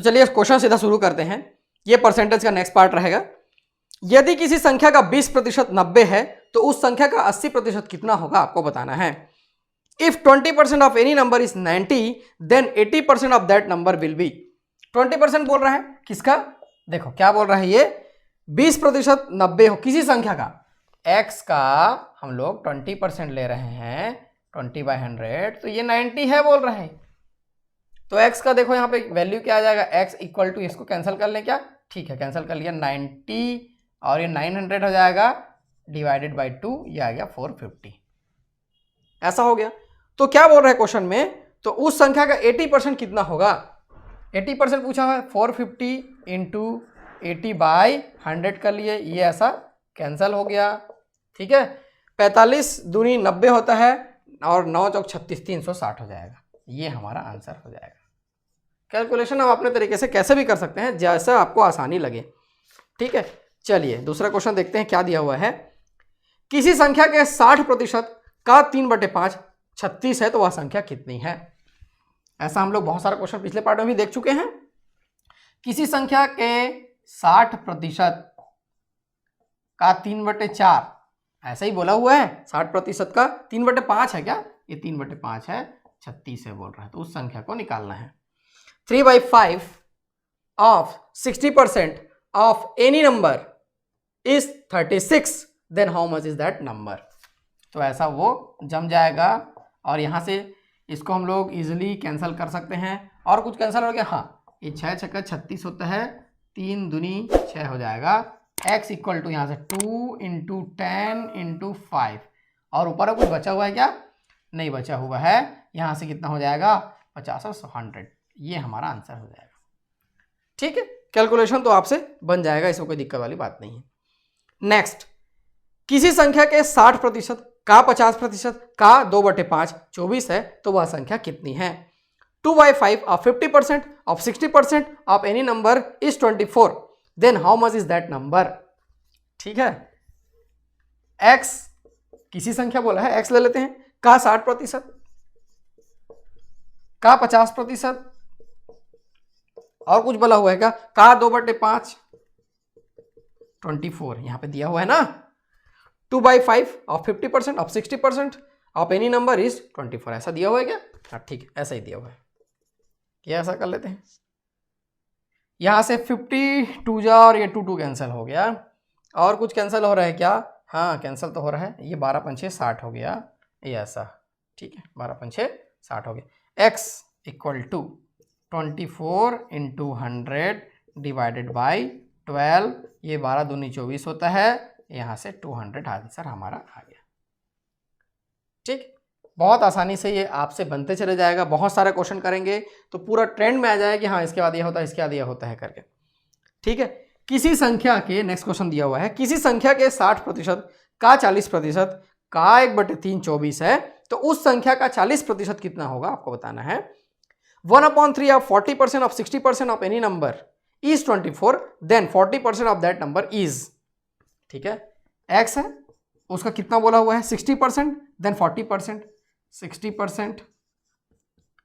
चलिए क्वेश्चन सीधा शुरू करते हैं। ये परसेंटेज का नेक्स्ट पार्ट रहेगा। यदि किसी संख्या का 20% 90 है तो उस संख्या का 80% कितना होगा आपको बताना है। If 20% of any number is 90 then 80% of that number will be. 20% बोल रहा है किसका, देखो क्या बोल रहा है ये, 20% 90 हो किसी संख्या का, x का हम लोग 20% ले रहे हैं 20/100, तो ये 90 है बोल रहे हैं। तो x का देखो यहाँ पे वैल्यू क्या आ जाएगा, x इक्वल टू, इसको कैंसिल कर ले क्या, ठीक है कैंसिल कर लिया, 90 और ये 900 हो जाएगा डिवाइडेड बाई 2, ये आ गया 450। ऐसा हो गया। तो क्या बोल रहा है क्वेश्चन में, तो उस संख्या का 80% कितना होगा। 80% पूछा हुआ है, 450 इंटू 80/100 कर लिए, ये ऐसा कैंसिल हो गया, ठीक है। 45 दूनी 90 होता है और 9 चौक 36, 360 हो जाएगा, ये हमारा आंसर हो जाएगा। कैलकुलेशन आप अपने तरीके से कैसे भी कर सकते हैं, जैसा आपको आसानी लगे, ठीक है। चलिए दूसरा क्वेश्चन देखते हैं क्या दिया हुआ है। किसी संख्या के 60% का 3/5 36 है तो वह संख्या कितनी है। ऐसा हम लोग बहुत सारा क्वेश्चन पिछले पार्ट में भी देख चुके हैं। किसी संख्या के 60% का 3/4, ऐसा ही बोला हुआ है, 60% का 3/5 है क्या, ये 3/5 है, 36 है बोल रहा है, तो उस संख्या को निकालना है। 3/5 of 60% of any number is 36, then how much is that number. तो ऐसा वो जम जाएगा और यहाँ से इसको हम लोग इजिली कैंसिल कर सकते हैं। और कुछ कैंसिल हो गया, हाँ ये 6 छक्का 36 होता है, 3 दूनी 6 हो जाएगा। x इक्वल टू यहाँ से 2 इंटू 10 इंटू 5, और ऊपर कुछ बचा हुआ है क्या, नहीं बचा हुआ है, यहाँ से कितना हो जाएगा 50 और 100, ये हमारा आंसर हो जाएगा, ठीक है। कैलकुलेशन तो आपसे बन जाएगा, इसमें कोई दिक्कत वाली बात नहीं है। नेक्स्ट, किसी संख्या के 60% का 50% का 2/5 24 है तो वह संख्या कितनी है। 2/5 of 50% of 60% of any number is 24, then how much is that number, ठीक है। x किसी संख्या बोला है, x ले लेते हैं, का 60% का 50% और कुछ बोला हुआ है क्या, का 2/5 24, यहां पे दिया हुआ है ना। 2/5 of 50% of 60% of any number is 24, ऐसा दिया हुआ है क्या, हाँ ठीक है ऐसा ही दिया हुआ है, ये ऐसा कर लेते हैं। यहां से 52 जा और ये 2 कैंसिल हो गया, और कुछ कैंसिल हो रहा है क्या, हाँ कैंसिल तो हो रहा है, ये 12 पंचे 60 हो गया, ये ऐसा, ठीक है 12 पंचे 60 हो गया। x equal to 24 into 100 divided by 12, ये 12 दूनी 24 होता है, यहाँ से 200 आंसर हमारा आ गया, ठीक। बहुत आसानी से ये आपसे बनते चले जाएगा, बहुत सारे क्वेश्चन करेंगे तो पूरा ट्रेंड में आ जाएगा कि हाँ इसके बाद ये होता है, इसके बाद ये होता है करके, ठीक है। किसी संख्या के, नेक्स्ट क्वेश्चन दिया हुआ है, किसी संख्या के 60% का 40% का 1/3 24 है तो उस संख्या का 40% कितना होगा आपको बताना है। 1/3 of 40% of 60% of any number is 24, then 40% of that number is, ठीक है। x है, उसका कितना बोला हुआ है 60%, देन 40%, 60%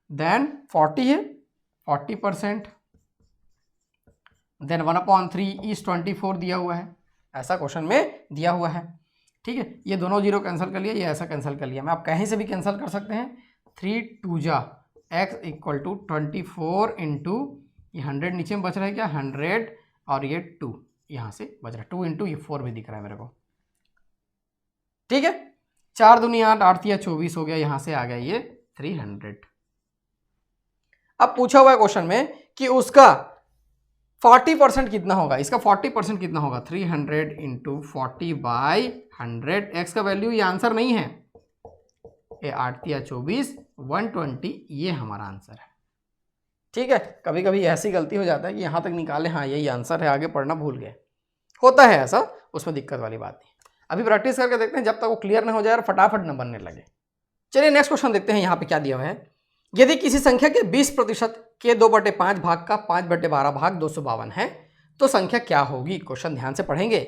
देन 40 है 40%, देन 1/3 इज 24 दिया हुआ है, ऐसा क्वेश्चन में दिया हुआ है, ठीक है। ये दोनों जीरो कैंसिल कर लिया, ये ऐसा कैंसिल कर लिया, मैं आप कहीं से भी कैंसिल कर सकते हैं। 3 2 जा, x इक्वल टू 24 इंटू, ये 100 नीचे में बच रहा है क्या, 100 और ये 2 यहाँ से बच रहा है, 2 इंटू ये 4 भी दिख रहा है मेरे को, ठीक है। 4 दूनी 8, 8 या 24 हो गया, यहाँ से आ गया ये 300। अब पूछा हुआ है क्वेश्चन में कि उसका 40% कितना होगा, इसका 40% कितना होगा, 300 इंटू 40/100, x का वैल्यू, ये आंसर नहीं है, ये 8 या 24 120, ये हमारा आंसर है, ठीक है। कभी कभी ऐसी गलती हो जाता है कि यहाँ तक निकाले, हाँ यही आंसर है, आगे पढ़ना भूल गए, होता है ऐसा, उसमें दिक्कत वाली बात नहीं। अभी प्रैक्टिस करके देखते हैं, जब तक वो क्लियर ना हो जाए और फटाफट न बनने लगे। चलिए नेक्स्ट क्वेश्चन देखते हैं, यहाँ पे क्या दिया हुआ है। यदि किसी संख्या के 20% के 2/5 भाग का 5/12 भाग 252 है तो संख्या क्या होगी। क्वेश्चन ध्यान से पढ़ेंगे।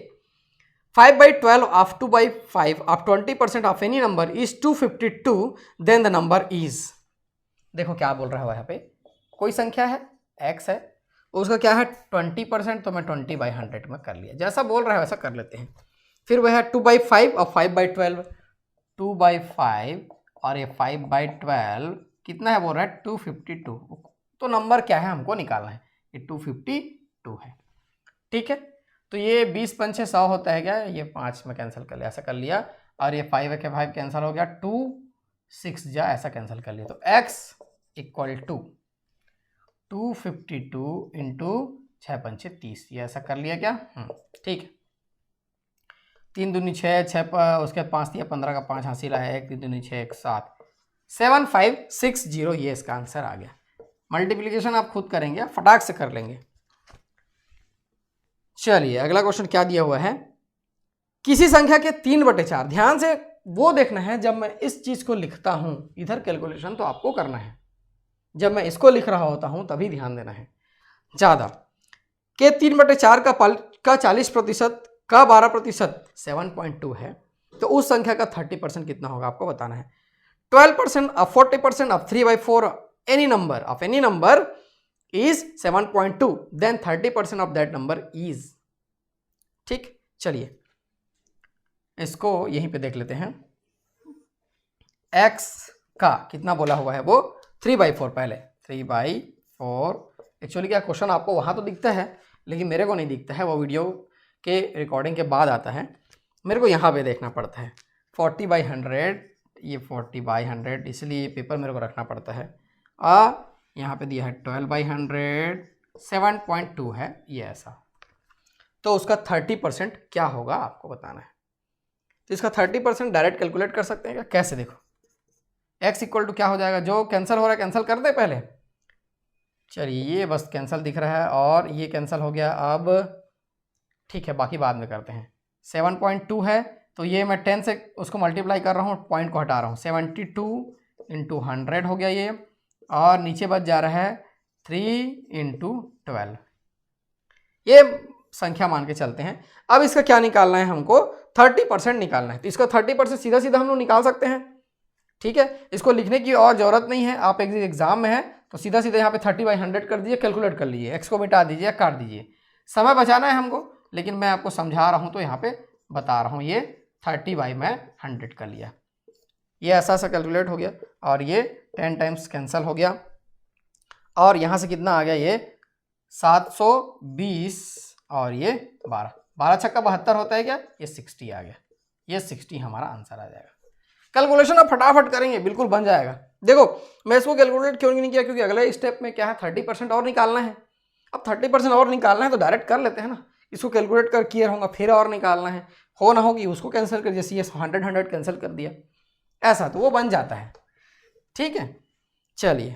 5/12 of 2/5 of 20% of any number is 252, then the number is. देखो क्या बोल रहा है यहाँ पे, कोई संख्या है x है, उसका क्या है 20%, तो मैं 20/100 में कर लिया, जैसा बोल रहा है वैसा कर लेते हैं। फिर वह है 2/5 और 5/12, 2/5 और ये 5/12 कितना है बोल रहा है 252, तो नंबर क्या है हमको निकालना है, ये 252 है। ठीक है, तो ये 20 पंचे 100 होता है क्या, ये 5 में कैंसिल कर लिया, ऐसा कर लिया, और ये 5 के 5 कैंसिल हो गया, 2 6 जा ऐसा कैंसिल कर लिया, तो x इक्वल टू 252 इंटू 6 पंचे 30, ये ऐसा कर लिया क्या। ठीक है, 3 दूनी 6, 6 उसके बाद 5 दिया 15 का 5 हासिल आया, 1 3 दूनी 6 1 7, 7560, ये इसका आंसर आ गया। मल्टीप्लिकेशन आप खुद करेंगे, फटाक से कर लेंगे। चलिए अगला क्वेश्चन क्या दिया हुआ है, किसी संख्या के 3/4, ध्यान से वो देखना है, जब मैं इस चीज को लिखता हूं इधर कैलकुलेशन तो आपको करना है, जब मैं इसको लिख रहा होता हूं तभी ध्यान देना है ज्यादा। के 3/4 का 40% का 12% 7.2 है, तो उस संख्या का 30% कितना होगा आपको बताना है। 12% of 40% of 3/4 any number is 7.2, then 30% of that number is। ठीक, चलिए इसको यहीं पे देख लेते हैं। x का कितना बोला हुआ है वो 3/4, पहले 3/4। एक्चुअली क्या क्वेश्चन आपको वहां तो दिखता है लेकिन मेरे को नहीं दिखता है, वो वीडियो के रिकॉर्डिंग के बाद आता है, मेरे को यहाँ पे देखना पड़ता है। 40/100, ये 40/100, इसलिए पेपर मेरे को रखना पड़ता है। यहाँ पे दिया है 12/100, 7.2 है ये ऐसा, तो उसका 30% क्या होगा आपको बताना है। तो इसका 30% डायरेक्ट कैलकुलेट कर सकते हैं क्या, कैसे देखो, x इक्वल टू क्या हो जाएगा, जो कैंसिल हो रहा है कैंसिल कर दे पहले। चलिए ये बस कैंसिल दिख रहा है और ये कैंसिल हो गया, अब ठीक है बाकी बाद में करते हैं। 7.2 है तो ये मैं 10 से उसको मल्टीप्लाई कर रहा हूँ, पॉइंट को हटा रहा हूँ, 72 इंटू 100 हो गया ये, और नीचे बच जा रहा है 3 इंटू 12, ये संख्या मान के चलते हैं। अब इसका क्या निकालना है हमको, 30% निकालना है, तो इसका 30% सीधा सीधा हम लोग निकाल सकते हैं। ठीक है, इसको लिखने की और ज़रूरत नहीं है, आप एग्जाम में है तो सीधा सीधा यहाँ पे 30/100 कर दीजिए, कैलकुलेट कर लीजिए, x को मिटा दीजिए, काट दीजिए, समय बचाना है हमको, लेकिन मैं आपको समझा रहा हूँ तो यहाँ पे बता रहा हूँ। ये 30/100 कर लिया, ये ऐसा सा कैलकुलेट हो गया, और ये 10 टाइम्स कैंसिल हो गया, और यहाँ से कितना आ गया, ये 720 और ये 12 छक्का 72 होता है क्या, ये 60 आ गया, ये 60 हमारा आंसर आ जाएगा। कैलकुलेशन आप फटाफट करेंगे बिल्कुल बन जाएगा। देखो मैं इसको कैलकुलेट क्यों नहीं किया, क्योंकि अगले स्टेप में क्या है 30% और निकालना है। अब 30% और निकालना है तो डायरेक्ट कर लेते हैं ना, इसको कैलकुलेट कर किया रहूँगा, फिर और निकालना है, हो ना होगी उसको कैंसिल कर, जैसे ये 100 कैंसिल कर दिया ऐसा, तो वो बन जाता है। ठीक है, चलिए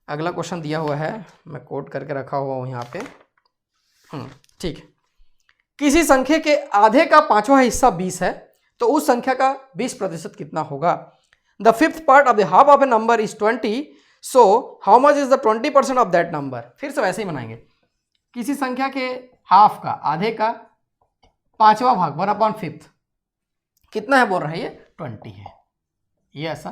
अगला क्वेश्चन दिया हुआ है, मैं कोड करके रखा हुआ हूँ यहाँ पे। ठीक है, किसी संख्या के आधे का 5वां हिस्सा 20 है, तो उस संख्या का 20% कितना होगा। The 5th part of the half of A number is 20, so how much is the 20% of that number. फिर से वैसे ही बनाएंगे, किसी संख्या के हाफ का, आधे का 5वां भाग 1/5 कितना है बोल रहा है, ये 20 है, ये ऐसा।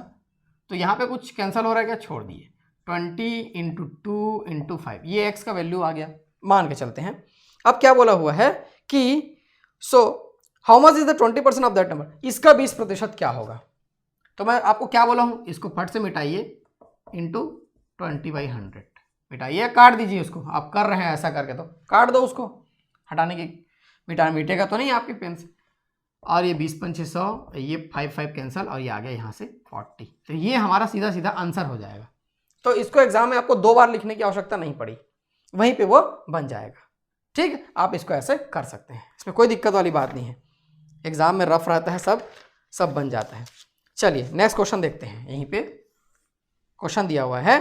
तो यहाँ पे कुछ कैंसिल हो रहा है क्या, छोड़ दिए, 20 इंटू 2 इंटू 5, ये x का वैल्यू आ गया, मान के चलते हैं। अब क्या बोला हुआ है कि so how much is the 20% of that number, इसका 20% क्या होगा। तो मैं आपको क्या बोला हूँ, इसको फट से मिटाइए, इंटू 20/100 मिटाइए, काट दीजिए उसको, आप कर रहे हैं ऐसा करके तो काट दो उसको, हटाने की मिटेगा तो नहीं आपके पेन से। और ये 20 पंचे 100, ये 5 कैंसिल, और ये आ गया यहाँ से 40, तो ये हमारा सीधा सीधा आंसर हो जाएगा। तो इसको एग्जाम में आपको 2 बार लिखने की आवश्यकता नहीं पड़ी, वहीं पे वो बन जाएगा। ठीक है, आप इसको ऐसे कर सकते हैं, इसमें कोई दिक्कत वाली बात नहीं है, एग्जाम में रफ रहता है, सब बन जाता है। चलिए नेक्स्ट क्वेश्चन देखते हैं। यहीं पे क्वेश्चन दिया हुआ है,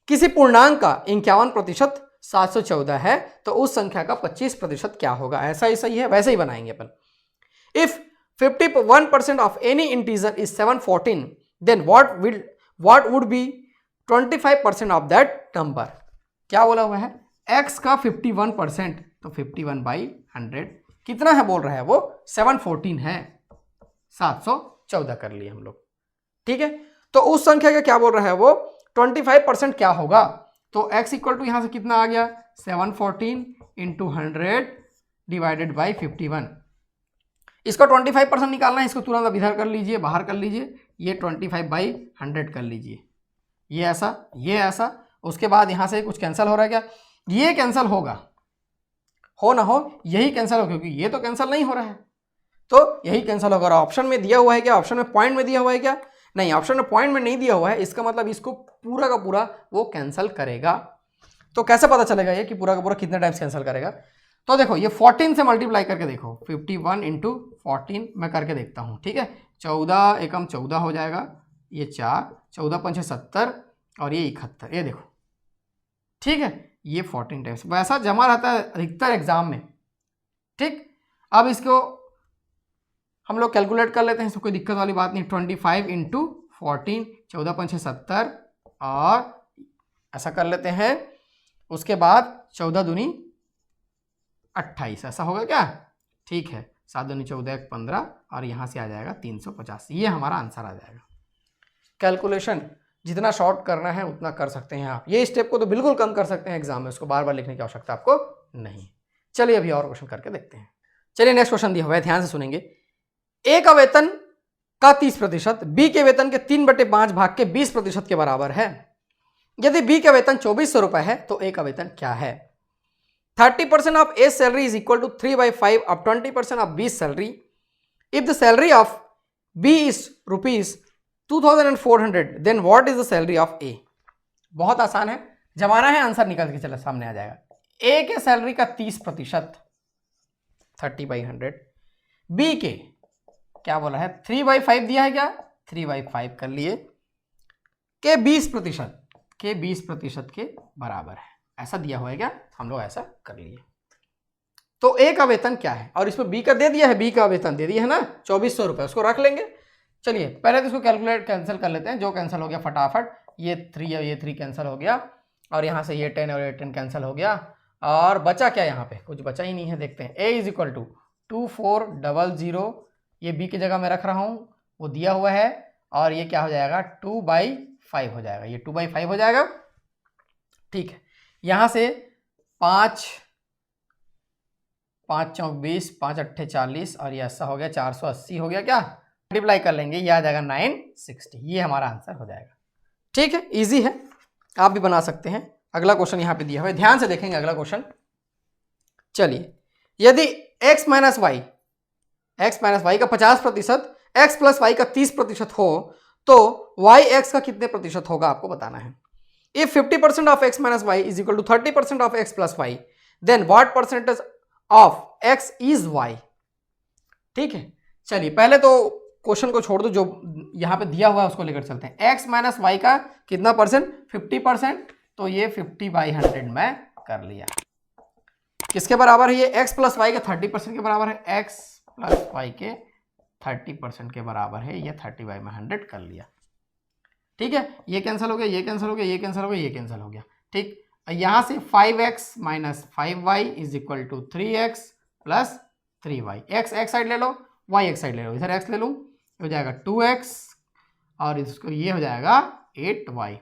किसी पूर्णांक का 51% 714 है, तो उस संख्या का 25% क्या होगा। ऐसा ही सही है, वैसे ही बनाएंगे अपन। If 51% of any integer is 714, then what would be 25% of that number. क्या बोला हुआ है, x का 51%, तो 51/100 कितना है बोल रहा है वो 714 है, 714 कर लिए हम लोग। ठीक है, तो उस संख्या का क्या बोल रहा है वो 25% क्या होगा। तो x इक्वल टू यहाँ से कितना आ गया 714 इंटू 100 डिवाइडेड बाई 51। इसको 25% निकालना है, इसको तुरंत अब इधर कर लीजिए, बाहर कर लीजिए, ये 25/100 कर लीजिए, ये ऐसा, ये ऐसा। उसके बाद यहाँ से कुछ कैंसिल हो रहा है क्या? ये कैंसिल होगा, हो ना हो यही कैंसिल हो, क्योंकि ये तो कैंसिल नहीं हो रहा है, तो यही कैंसिल होगा। और ऑप्शन में दिया हुआ है क्या? ऑप्शन में पॉइंट में दिया हुआ है क्या? नहीं, ऑप्शन में पॉइंट में नहीं दिया हुआ है, इसका मतलब इसको पूरा का पूरा वो कैंसिल करेगा। तो कैसे पता चलेगा ये कि पूरा का पूरा कितने टाइम्स कैंसिल करेगा? तो देखो ये 14 से मल्टीप्लाई करके देखो, 51 इंटू 14 मैं करके देखता हूँ, ठीक है। 14 एकम 14 हो जाएगा, ये 4, 14 पंचे 70 और ये 71, ये देखो, ठीक है। ये 14 टाइम्स वैसा जमा रहता है अधिकतर एग्जाम में, ठीक। अब इसको हम लोग कैलकुलेट कर लेते हैं, इसमें कोई दिक्कत वाली बात नहीं। 25 इंटू 14, 14 पंचे 70 और ऐसा कर लेते हैं। उसके बाद 14 दूनी 28, ऐसा होगा क्या? ठीक है, 7 दूनी 14, 1 15 और यहाँ से आ जाएगा 350। ये हमारा आंसर आ जाएगा। कैलकुलेशन जितना शॉर्ट करना है उतना कर सकते हैं आप, ये स्टेप को तो बिल्कुल कम कर सकते हैं एग्जाम में, उसको बार बार लिखने की आवश्यकता आपको नहीं। चलिए अभी और क्वेश्चन करके देखते हैं। चलिए नेक्स्ट क्वेश्चन दिया हुआ है, ध्यान से सुनेंगे। ए का वेतन का 30% बी के वेतन के 3/5 भाग के 20% के बराबर है। यदि बी का वेतन 2400 रुपए है तो ए का वेतन क्या है? 30% of A salary is equal to 3/5 of 20% of B salary. If the salary of B is ₹2400 then what is the salary of A? बहुत आसान है, जमाना है, आंसर निकल के चला सामने आ जाएगा। ए के सैलरी का 30%, 30/100, बी के क्या बोला है? 3/5 दिया है क्या? 3/5 कर लिए, के 20% के बराबर है, ऐसा दिया हुआ है क्या? हम लोग ऐसा कर लिए। तो ए का वेतन क्या है? और इसमें बी का दे दिया है, बी का वेतन दे दिया है ना 2400 रुपए, उसको रख लेंगे। चलिए पहले तो इसको कैंसिल कर लेते हैं, जो कैंसिल हो गया फटाफट, ये 3 और ये 3 कैंसिल हो गया, और यहाँ से ये 10 और ये 10 कैंसिल हो गया, और बचा क्या? यहाँ पे कुछ बचा ही नहीं है, देखते हैं। ए इज इक्वल टू 2400, ये बी की जगह मैं रख रहा हूँ, वो दिया हुआ है, और ये क्या हो जाएगा? 2/5 हो जाएगा, ये 2/5 हो जाएगा, ठीक है। यहाँ से 5 चौक 20, 5 अट्ठे 40 और ये ऐसा हो गया 480 हो गया, क्या मल्टीप्लाई कर लेंगे, ये आ जाएगा 960। ये हमारा आंसर हो जाएगा, ठीक है। इजी है, आप भी बना सकते हैं। अगला क्वेश्चन यहाँ पे दिया हुआ है, ध्यान से देखेंगे अगला क्वेश्चन। चलिए, यदि x माइनस वाई का 50%, x प्लस वाई का 30% हो तो y x का कितने प्रतिशत होगा आपको बताना है। If 50% of x minus y is equal to 30% of x plus y then what percentage of x is y? ठीक है, चलिए पहले तो क्वेश्चन को छोड़ दो, जो यहां पे दिया हुआ है उसको लेकर चलते हैं। x माइनस वाई का कितना परसेंट? 50%, तो ये 50/100 मैं कर लिया। किसके बराबर है ये? x प्लस वाई के 30% के बराबर है, x प्लस वाई के 30% के बराबर है, ये 30/100 कर लिया, ठीक है। ये कैंसिल हो गया, ये कैंसिल हो गया, ये कैंसिल हो गया, ये कैंसिल हो गया, ठीक। यहां से 5x minus 5y is equal to 3x plus 3y। x side ले लो, y एक साइड ले लो, इधर x ले लूँ, हो जाएगा 2x और इसको ये हो जाएगा 8y।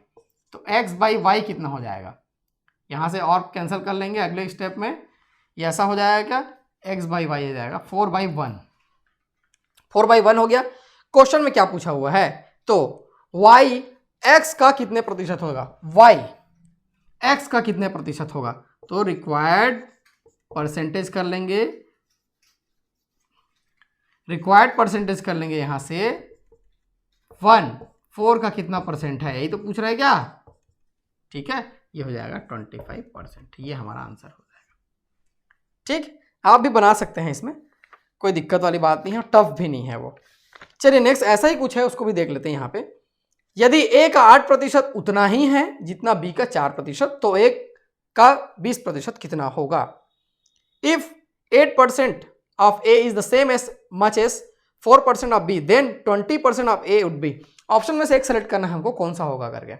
तो x बाई वाई कितना हो जाएगा? यहाँ से और कैंसिल कर लेंगे अगले स्टेप में, ये ऐसा हो जाएगा क्या? x बाई वाई हो जाएगा 4/1। 4/1 हो गया। क्वेश्चन में क्या पूछा हुआ है? तो y x का कितने प्रतिशत होगा? y x का कितने प्रतिशत होगा? तो रिक्वायर्ड परसेंटेज कर लेंगे, यहां से 4 का कितना परसेंट है, यही तो पूछ रहा है क्या? ठीक है, ये हो जाएगा 25%, ये हमारा आंसर हो जाएगा, ठीक। आप भी बना सकते हैं, इसमें कोई दिक्कत वाली बात नहीं है, टफ भी नहीं है वो। चलिए नेक्स्ट ऐसा ही कुछ है, उसको भी देख लेते हैं। यहाँ पे यदि ए का 8% उतना ही है जितना बी का 4%, तो ए का 20% कितना होगा? If 8% of A is the same as much as 4% of B then 20% of A would be. Option में से एक सेलेक्ट करना है हमको, कौन सा होगा करके,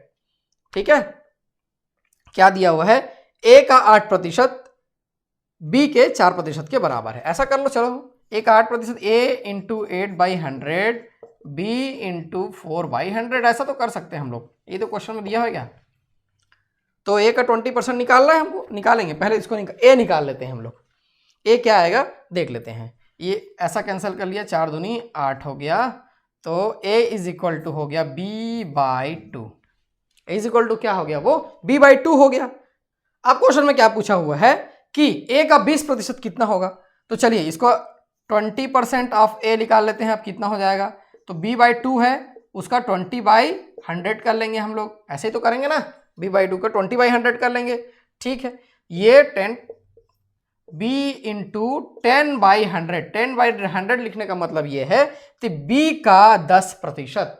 ठीक है। क्या दिया हुआ है? ए का 8% बी के 4% के बराबर है, ऐसा कर लो। चलो, ए का 8%, ए इंटू 8/100 बी इंटू 4/100, ऐसा तो कर सकते हैं हम लोग, ये तो क्वेश्चन में दिया है क्या। तो ए का 20% निकालना है हमको, निकालेंगे। पहले इसको ए निकाल लेते हैं हम लोग। ए क्या आएगा देख लेते हैं। ये ऐसा कैंसिल कर लिया, 4 दूनी 8 हो गया। तो ए इज इक्वल टू हो गया b/2। A is equal to क्या हो गया, वो b/2 हो गया। अब क्वेश्चन में क्या पूछा हुआ है कि ए का 20% कितना होगा। तो चलिए इसको 20% ऑफ ए निकाल लेते हैं। अब कितना हो जाएगा, तो b/2 है, उसका 20/100 कर लेंगे हम लोग। ऐसे ही तो करेंगे ना, b/2 का 20/100 कर लेंगे। ठीक है, ये 10 b इंटू 10/100, 10/100 लिखने का मतलब ये है कि b का 10%,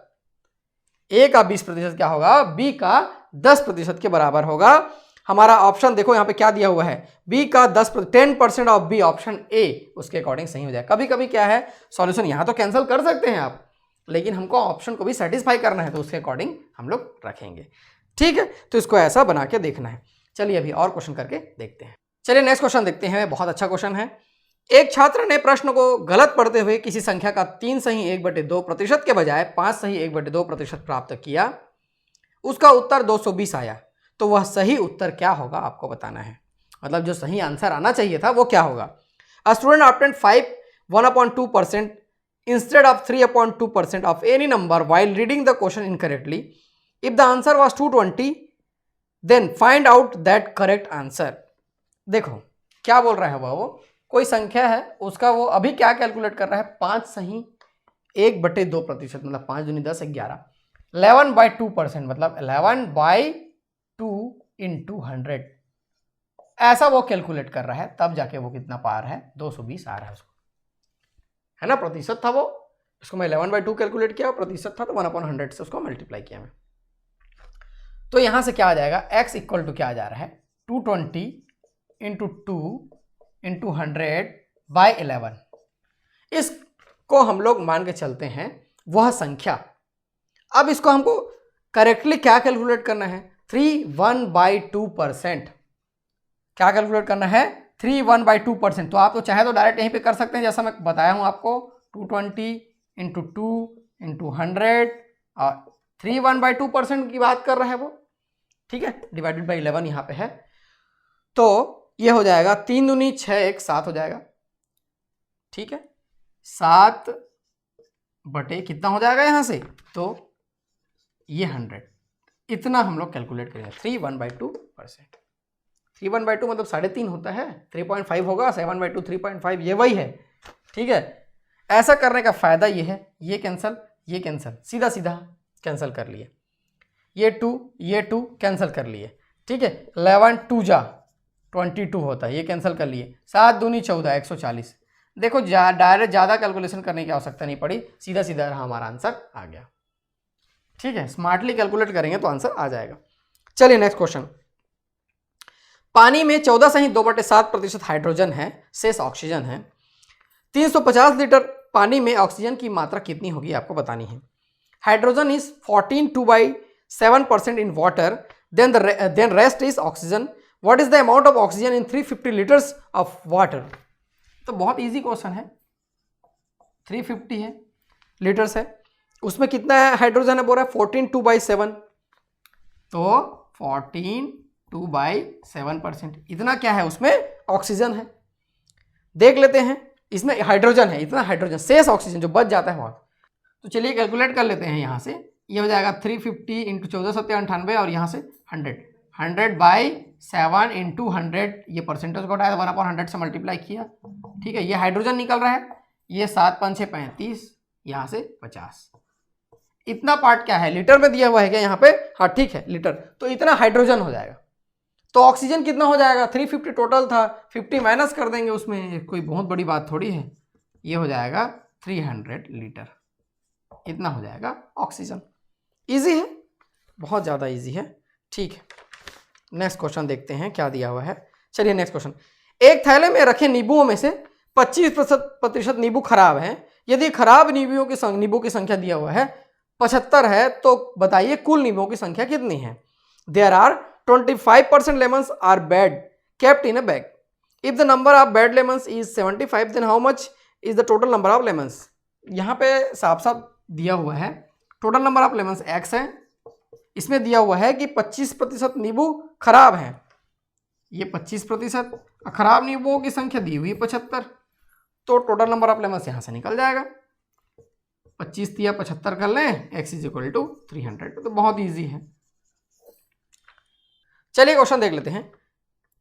a का 20% क्या होगा, b का 10% के बराबर होगा। हमारा ऑप्शन देखो यहाँ पे क्या दिया हुआ है, b का 10% ऑफ b, ऑप्शन a उसके अकॉर्डिंग सही हो जाए। कभी कभी क्या है सॉल्यूशन यहाँ तो कैंसिल कर सकते हैं आप, लेकिन हमको ऑप्शन को भी सेटिस्फाई करना है, तो उसके अकॉर्डिंग हम लोग रखेंगे। ठीक है, तो इसको ऐसा बना के देखना है। चलिए अभी और क्वेश्चन करके देखते हैं। चलिए नेक्स्ट क्वेश्चन देखते हैं, बहुत अच्छा क्वेश्चन है। एक छात्र ने प्रश्न को गलत पढ़ते हुए किसी संख्या का 3 सही 1/2% के बजाय 5 सही 1/2% प्राप्त किया। उसका उत्तर 220 आया, तो वह सही उत्तर क्या होगा आपको बताना है। मतलब जो सही आंसर आना चाहिए था वो क्या होगा। A student obtained 1/2% instead of 3/2% of any number while reading the question incorrectly. If the answer was 220 then find out that correct answer. देखो क्या बोल रहा है वो कोई संख्या है, उसका वो अभी क्या कैलकुलेट कर रहा है, 5 सही 1/2%, मतलब 5 दूनी 10 11, 11/2% मतलब 11/2 इंटू 100, ऐसा वो कैलकुलेट कर रहा है। तब जाके वो कितना पा रहा है, 220 आ रहा है उसको, है ना। प्रतिशत था वो, इसको मैं 11/2 कैलकुलेट किया, प्रतिशत था तो 1/100 से उसको मल्टीप्लाई किया मैं। तो यहां से क्या आ जाएगा, x इक्वल टू क्या आ जा रहा है, 220 इंटू 2 इंटू 100/11। इसको हम लोग मान के चलते हैं वह संख्या। अब इसको हमको करेक्टली क्या कैलकुलेट करना है, 3/1/2%। क्या कैलकुलेट करना है, 3/1/2%। तो आप तो चाहे तो डायरेक्ट यहीं पे कर सकते हैं, जैसा मैं बताया हूं आपको, 220 इंटू 2 इंटू 100 और 3/1/2% की बात कर रहा है वो। ठीक है, डिवाइडेड बाई 11 यहाँ पे है, तो ये हो जाएगा 3 दूनी 6 1 7 हो जाएगा। ठीक है, 7 बटे कितना हो जाएगा यहाँ से, तो ये 100, इतना हम लोग कैलकुलेट करेंगे। 3/1/2%, 3/1/2 मतलब 3.5 होता है, 3.5 होगा, 7/2 3.5, ये वही है। ठीक है, ऐसा करने का फायदा ये है, ये कैंसल ये कैंसल, सीधा सीधा कैंसिल कर लिए, ये 2 कैंसिल कर लिए। ठीक है, 11 2 जा 22 होता है, ये कैंसिल कर लिए, 7 दूनी 14 140। देखो डायरेक्ट ज़्यादा कैलकुलेशन करने की आवश्यकता नहीं पड़ी, सीधा सीधा हमारा आंसर आ गया। ठीक है, स्मार्टली कैलकुलेट करेंगे तो आंसर आ जाएगा। चलिए नेक्स्ट क्वेश्चन। पानी में 14 सही 2/7% हाइड्रोजन है, शेष ऑक्सीजन है। 350 लीटर पानी में ऑक्सीजन की मात्रा कितनी होगी आपको बतानी है। Hydrogen is 14.2/7% in water, then rest is oxygen. What is the amount of oxygen in 350 litres of water. तो बहुत इजी क्वेश्चन है, 350 है लीटर्स है, उसमें कितना है हाइड्रोजन है, बोल रहा है 14.2/7, तो 14.2/7%, इतना क्या है उसमें ऑक्सीजन है। देख लेते हैं, इसमें हाइड्रोजन है, इतना हाइड्रोजन, शेष ऑक्सीजन जो बच जाता है वहाँ। तो चलिए कैलकुलेट कर लेते हैं यहाँ से, ये हो जाएगा 350 इंटू 14 7 98 और यहाँ से 100/7 इंटू 100, ये परसेंटेज को उठाया 1/100 से मल्टीप्लाई किया। ठीक है, ये हाइड्रोजन निकल रहा है, ये 7 5 6 35, यहाँ से 50। इतना पार्ट क्या है, लीटर में दिया हुआ है क्या यहाँ पे, हाँ ठीक है लीटर, तो इतना हाइड्रोजन हो जाएगा। तो ऑक्सीजन कितना हो जाएगा, 350 टोटल था, 50 माइनस कर देंगे उसमें, कोई बहुत बड़ी बात थोड़ी है, ये हो जाएगा 300 लीटर, इतना हो जाएगा ऑक्सीजन। इजी है, बहुत ज़्यादा इजी है। ठीक है, नेक्स्ट क्वेश्चन देखते हैं क्या दिया हुआ है। चलिए नेक्स्ट क्वेश्चन। एक थैले में रखे नींबुओं में से 25% नींबू खराब हैं। यदि खराब नींबुओं की संख्या दिया हुआ है 75 है, तो बताइए कुल नींबुओं की संख्या कितनी है। There are 25% lemons are bad kept in a bag. If the number of bad lemons is 75, then how much is the total number of lemons? यहाँ पे साफ साफ दिया हुआ है total number of lemons x है, इसमें दिया हुआ है कि 25% नींबू खराब हैं, ये 25% खराब नींबुओं की संख्या दी हुई 75, तो टोटल नंबर ऑफ लेमन्स यहां से निकल जाएगा। 25 या 75 कर लें, x इज इक्वल टू 300, तो बहुत ईजी है। चलिए क्वेश्चन देख लेते हैं।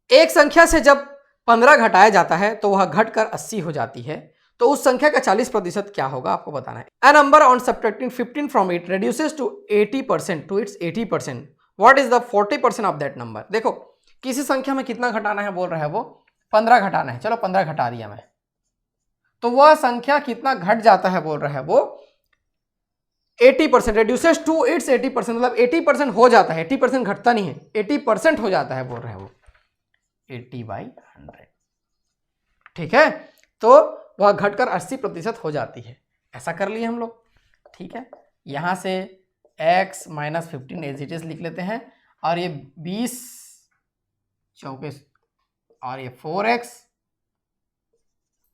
एक संख्या से जब 15 घटाया जाता है तो वह घटकर 80 हो जाती है, तो उस संख्या का 40% क्या होगा आपको बताना है। A number on subtracting 15 from it reduces to 80% to its 80%. What is the 40% of that number? देखो किसी संख्या में कितना घटाना है बोल रहा है वो, 15 घटाना है, चलो 15 घटा दिया मैं, तो वह संख्या कितना घट जाता है बोल रहा है वो 80%, reduces to its 80%, मतलब 80% हो जाता है, 80% घटता नहीं है, 80% हो जाता है बोल रहे हैं वो 80/100, ठीक है। तो वह घटकर 80% हो जाती है, ऐसा कर लिए हम लोग, ठीक है। यहां से x - 15 एज इट इज लिख लेते हैं, और ये 20 चौके और ये 4x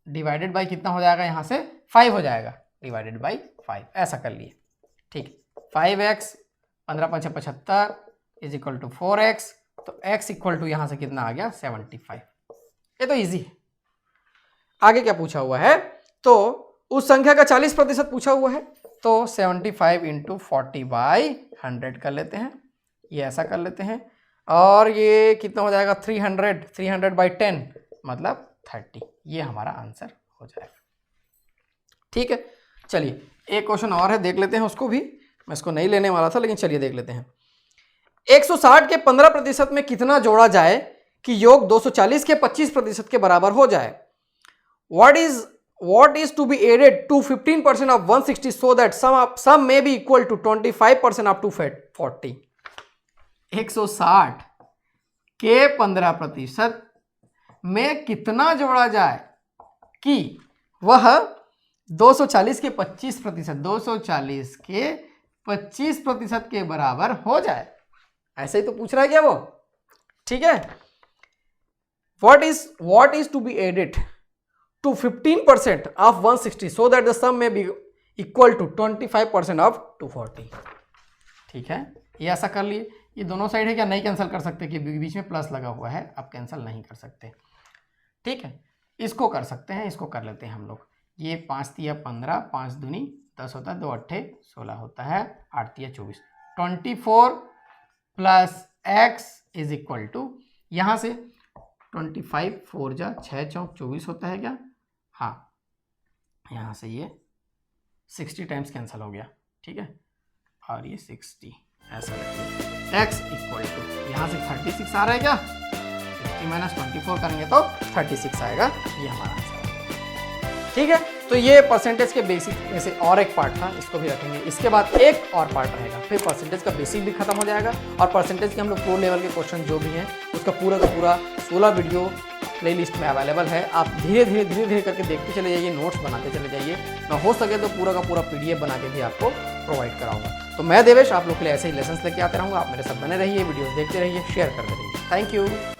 डिवाइडेड बाई कितना हो जाएगा, यहां से 5 हो जाएगा, डिवाइडेड बाई 5, ऐसा कर लिए, ठीक है। 5x 15 × 5 = 75 is equal to 4x, तो x इक्वल टू यहां से कितना आ गया 75। ये तो इजी है। आगे क्या पूछा हुआ है, तो उस संख्या का 40% पूछा हुआ है, तो 75 × 40/100 कर लेते हैं, ये ऐसा कर लेते हैं, और ये कितना हो जाएगा 300/10 मतलब 30, ये हमारा आंसर हो जाएगा, ठीक है। चलिए एक क्वेश्चन और है, देख लेते हैं उसको भी, मैं इसको नहीं लेने वाला था लेकिन चलिए देख लेते हैं। 160 के 15% में कितना जोड़ा जाए कि योग 240 के 25% के बराबर हो जाए। What is to be added to 15% of 160 so that sum may be equal to 25% of 240? 160 के 15% में कितना जोड़ा जाए कि वह 240 के 25%, 240 के 25% के बराबर हो जाए, ऐसे ही तो पूछ रहा है क्या वो, ठीक है। What is to be added to 15% of 160 so that the sum may be equal to 25% of 240, ठीक है। ये ऐसा कर लिए, ये दोनों साइड है क्या, नहीं कैंसिल कर सकते कि बीच में प्लस लगा हुआ है, अब कैंसिल नहीं कर सकते, ठीक है। इसको कर सकते हैं, इसको कर लेते हैं हम लोग। ये 5 × 15, 5 दूनी 10 होता है, 2 8 16 होता है, 8 × 24 24 plus x is equal to, यहाँ से 25 4 जा 6 चौक 24 होता है क्या, हाँ, यहाँ से ये 60 टाइम्स कैंसिल हो गया, ठीक है, और ये 60 ऐसा रखिए। x इक्वल टू यहाँ से 36 आ रहा है क्या, 60 - 24 करेंगे तो 36 आएगा, ये हमारा आंसर है, ठीक है। तो ये परसेंटेज के बेसिक में से और एक पार्ट था, इसको भी रखेंगे। इसके बाद एक और पार्ट रहेगा, फिर परसेंटेज का बेसिक भी खत्म हो जाएगा, और परसेंटेज के हम लोग प्रो लेवल के क्वेश्चन जो भी हैं उसका पूरा का पूरा 16 वीडियो प्लेलिस्ट में अवेलेबल है। आप धीरे धीरे करके देखते चले जाइए, नोट्स बनाते चले जाइए, मैं हो सके तो पूरा का पूरा PDF बना के भी आपको प्रोवाइड कराऊंगा। तो मैं देवेश आप लोग के लिए ऐसे ही लेसन्स लेके आते रहूँगा, आप मेरे साथ बने रहिए, वीडियोस देखते रहिए, शेयर करते रहिए। Thank you.